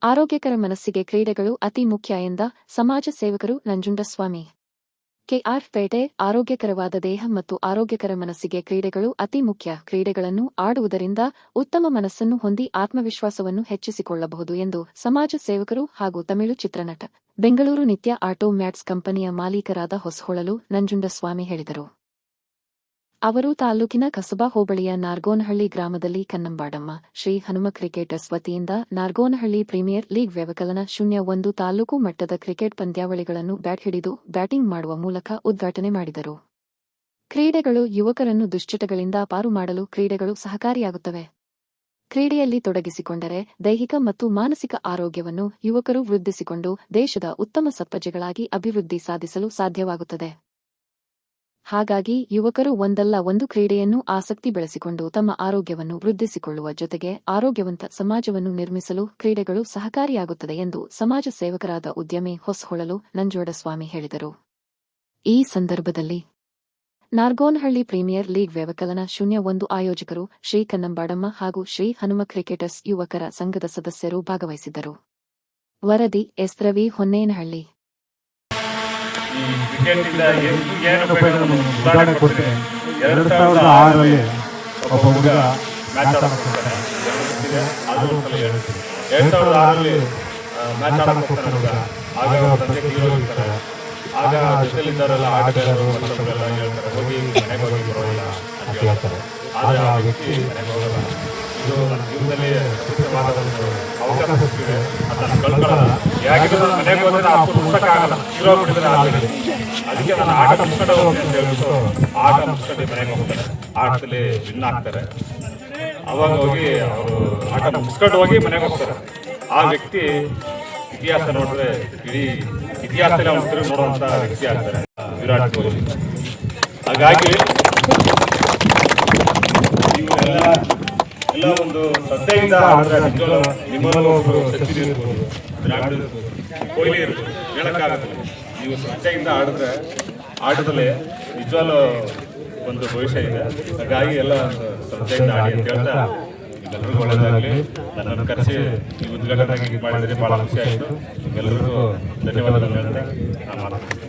ಆರೋಗ್ಯಕರ ಮನಸ್ಸಿಗೆ ಕ್ರೀಡೆಗಳು ಅತಿ ಮುಖ್ಯ ಎಂದ ಸಮಾಜ ಸೇವಕರು ನಂಜುಂಡಸ್ವಾಮಿ. ಕೆಆರ್ ಪೇಟೆ. ಆರೋಗ್ಯಕರವಾದ ದೇಹ ಮತ್ತು ಆರೋಗ್ಯಕರ ಮನಸ್ಸಿಗೆ ಕ್ರೀಡೆಗಳು ಅತಿ ಮುಖ್ಯ. ಕ್ರೀಡೆಗಳನ್ನು ಆಡುವುದರಿಂದ ಉತ್ತಮ ಮನಸ್ಸನ್ನು ಹೊಂದಿ ಆತ್ಮವಿಶ್ವಾಸವನ್ನು ಹೆಚ್ಚಿಸಿಕೊಳ್ಳಬಹುದು ಎಂದು ಸಮಾಜ ಸೇವಕರು ಹಾಗೂ ತಮಿಳು ಚಿತ್ರನಟ, ಬೆಂಗಳೂರು ನಿತ್ಯ ಆಟೋ ಮ್ಯಾಟ್ಸ್ ಕಂಪನಿಯ ಮಾಲೀಕರಾದ ಹೊಸಹೊಳಲು ನಂಜುಂಡಸ್ವಾಮಿ ಹೇಳಿದರು. ಅವರು ತಾಲೂಕಿನ ಕಸಬಾ ಹೋಬಳಿಯ ನಾರ್ಗೋನಹಳ್ಳಿ ಗ್ರಾಮದಲ್ಲಿ ಕನ್ನಂಬಾಡಮ್ಮ ಶ್ರೀ ಹನುಮ ಕ್ರಿಕೆಟರ್ಸ್ ವತಿಯಿಂದ ನಾರ್ಗೋನಹಳ್ಳಿ ಪ್ರೀಮಿಯರ್ ಲೀಗ್ ವ್ಯವಕಲನ 0-1 ತಾಲೂಕು ಮಟ್ಟದ ಕ್ರಿಕೆಟ್ ಪಂದ್ಯಾವಳಿಗಳನ್ನು ಬ್ಯಾಟ್ ಹಿಡಿದು ಬ್ಯಾಟಿಂಗ್ ಮಾಡುವ ಮೂಲಕ ಉದ್ಘಾಟನೆ ಮಾಡಿದರು. ಕ್ರೀಡೆಗಳು ಯುವಕರನ್ನು ದುಶ್ಚಟಗಳಿಂದ ಪಾರು ಮಾಡಲು ಕ್ರೀಡೆಗಳು ಸಹಕಾರಿಯಾಗುತ್ತವೆ. ಕ್ರೀಡೆಯಲ್ಲಿ ತೊಡಗಿಸಿಕೊಂಡರೆ ದೈಹಿಕ ಮತ್ತು ಮಾನಸಿಕ ಆರೋಗ್ಯವನ್ನು ಯುವಕರು ವೃದ್ಧಿಸಿಕೊಂಡು ದೇಶದ ಉತ್ತಮ ಸತ್ಪ್ರಜೆಗಳಾಗಿ ಅಭಿವೃದ್ಧಿ ಸಾಧಿಸಲು ಸಾಧ್ಯವಾಗುತ್ತದೆ. ಹಾಗಾಗಿ ಯುವಕರು ಒಂದಲ್ಲ ಒಂದು ಕ್ರೀಡೆಯನ್ನು ಆಸಕ್ತಿ ಬೆಳೆಸಿಕೊಂಡು ತಮ್ಮ ಆರೋಗ್ಯವನ್ನು ವೃದ್ಧಿಸಿಕೊಳ್ಳುವ ಜೊತೆಗೆ ಆರೋಗ್ಯವಂತ ಸಮಾಜವನ್ನು ನಿರ್ಮಿಸಲು ಕ್ರೀಡೆಗಳು ಸಹಕಾರಿಯಾಗುತ್ತದೆ ಎಂದು ಸಮಾಜ ಸೇವಕರಾದ ಉದ್ಯಮಿ ಹೊಸಹೊಳಲು ನಂಜುಂಡಸ್ವಾಮಿ ಹೇಳಿದರು. ಈ ಸಂದರ್ಭದಲ್ಲಿ ನಾರ್ಗೋನಹಳ್ಳಿ ಪ್ರೀಮಿಯರ್ ಲೀಗ್ ವ್ಯವಕಲನ 0-1 ಆಯೋಜಕರು ಶ್ರೀ ಕನ್ನಂಬಾಡಮ್ಮ ಹಾಗೂ ಶ್ರೀ ಹನುಮ ಕ್ರಿಕೆಟರ್ಸ್ ಯುವಕರ ಸಂಘದ ಸದಸ್ಯರು ಭಾಗವಹಿಸಿದ್ದರು. ವರದಿ ಎಸ್. ರವಿ, ಹೊನ್ನೇನಹಳ್ಳಿ. ಕ್ರಿಕೆಟ್ನಿಂದ ಏನು ಉದಾಹರಣೆ ಕೊಡ್ತೀನಿ. 2006ರಲ್ಲಿ ಒಬ್ಬ ಹುಡುಗ ಮ್ಯಾಚ್ ಆಡೋಕೆ ಹೋಗ್ತಾನೆ. 2006ರಲ್ಲಿ ಮ್ಯಾಚ್ ಆಡೋಕೆ ಹೋಗ್ತಾನೆ ಹುಡುಗ. ಆಗ ಅವ್ರ ತಂದೆ ತೀರೋಗಿರ್ತಾರೆ. ಆಗ ಜೊತೆಲಿದ್ದವರೆಲ್ಲ ಆಟಗಾರರು ಮತ್ತೊಬ್ಬರೆಲ್ಲ ಹೇಳ್ತಾರೆ, ಹೋಗಿ ಮನೆಗೆ ಹೋಗಿ ಬರೋಲ್ಲ ಅಂತ ಹೇಳ್ತಾರೆ. ಆದರೆ ಆ ವ್ಯಕ್ತಿ ಮನೆಗೆ ಹೋಗಲ್ಲ. ಇದು ನನ್ನ ಜೀವನದಲ್ಲಿ ಅತ್ಯುತ್ತಮವಾದ ಒಂದು ಅವಕಾಶ ಸಿಕ್ಕಿದೆ, ಅದನ್ನು ಕಳ್ಕೊಳ್ಳಲ್ಲ. ಯಾಕಿದ್ರೆ ಮನೆಗೆ ಹೋದ್ರೆ ಆ ಪುಸ್ತಕ ಆಗಲ್ಲ, ಇರೋಗ್ಬಿಟ್ಟಿದ್ರೆ ಆಗಲಿ. ಅದಕ್ಕೆ ನಾನು ಆಟ ಮುಗಿಸ್ಕೊಂಡು ಹೋಗ್ತೀನಿ ಅಂತ ಹೇಳ್ಬಿಟ್ಟು ಆಟ ಮುಗಿಸ್ಕೊಂಡು ಮನೆಗೆ ಹೋಗ್ತಾರೆ. ಆಟದಲ್ಲಿ ವಿನ್ ಆಗ್ತಾರೆ. ಅವಾಗ ಹೋಗಿ ಅವರು ಆಟ ಮುಗಿಸ್ಕೊಂಡು ಹೋಗಿ ಮನೆಗೆ ಹೋಗ್ತಾರೆ. ಆ ವ್ಯಕ್ತಿ ಇತಿಹಾಸ ನೋಡಿದ್ರೆ ಇಡೀ ಇತಿಹಾಸದಲ್ಲಿ ಅವ್ರು ತಿರುಗಿ ನೋಡುವಂಥ ವ್ಯಕ್ತಿ ಆಗ್ತಾರೆ, ವಿರಾಟ್ ಕೊಹ್ಲಿ. ಹಾಗಾಗಿ ಎಲ್ಲ ಒಂದು ಶ್ರದ್ಧೆಯಿಂದ ಆಡಿದ್ರೆ ನಿಜವೂ ನಿಮ್ಮಲ್ಲೂ ಒಬ್ಬರು ಸಚಿನ್ ಇರ್ಬೋದು, ವಿರಾಟ್ ಇರ್ಬೋದು, ಕೊಹ್ಲಿ ಇರ್ಬೋದು, ಹೇಳೋಕ್ಕಾಗತ್ತಿಲ್ಲ. ನೀವು ಶ್ರದ್ಧೆಯಿಂದ ಆಡಿದ್ರೆ ಆಟದಲ್ಲಿ ನಿಜವಲ್ಲೂ ಒಂದು ಭವಿಷ್ಯ ಇದೆ. ಹಾಗಾಗಿ ಎಲ್ಲ ಒಂದು ಶ್ರದ್ಧೆಯಿಂದ ಆಡಿ ಅಂತ ಹೇಳ್ತಾ ಎಲ್ಲರಿಗೂ ಒಳ್ಳೆಯದಾಗಲಿ. ನನ್ನನ್ನು ಕರೆಸಿ ಈ ಉದ್ಘಾಟನೆ ಮಾಡಿದರೆ ಭಾಳ ಖುಷಿ ಆಯಿತು. ಎಲ್ಲರಿಗೂ ಧನ್ಯವಾದಗಳು ಹೇಳ್ತಾ ನಾನು ಮಾತಾಡ್ತೀನಿ.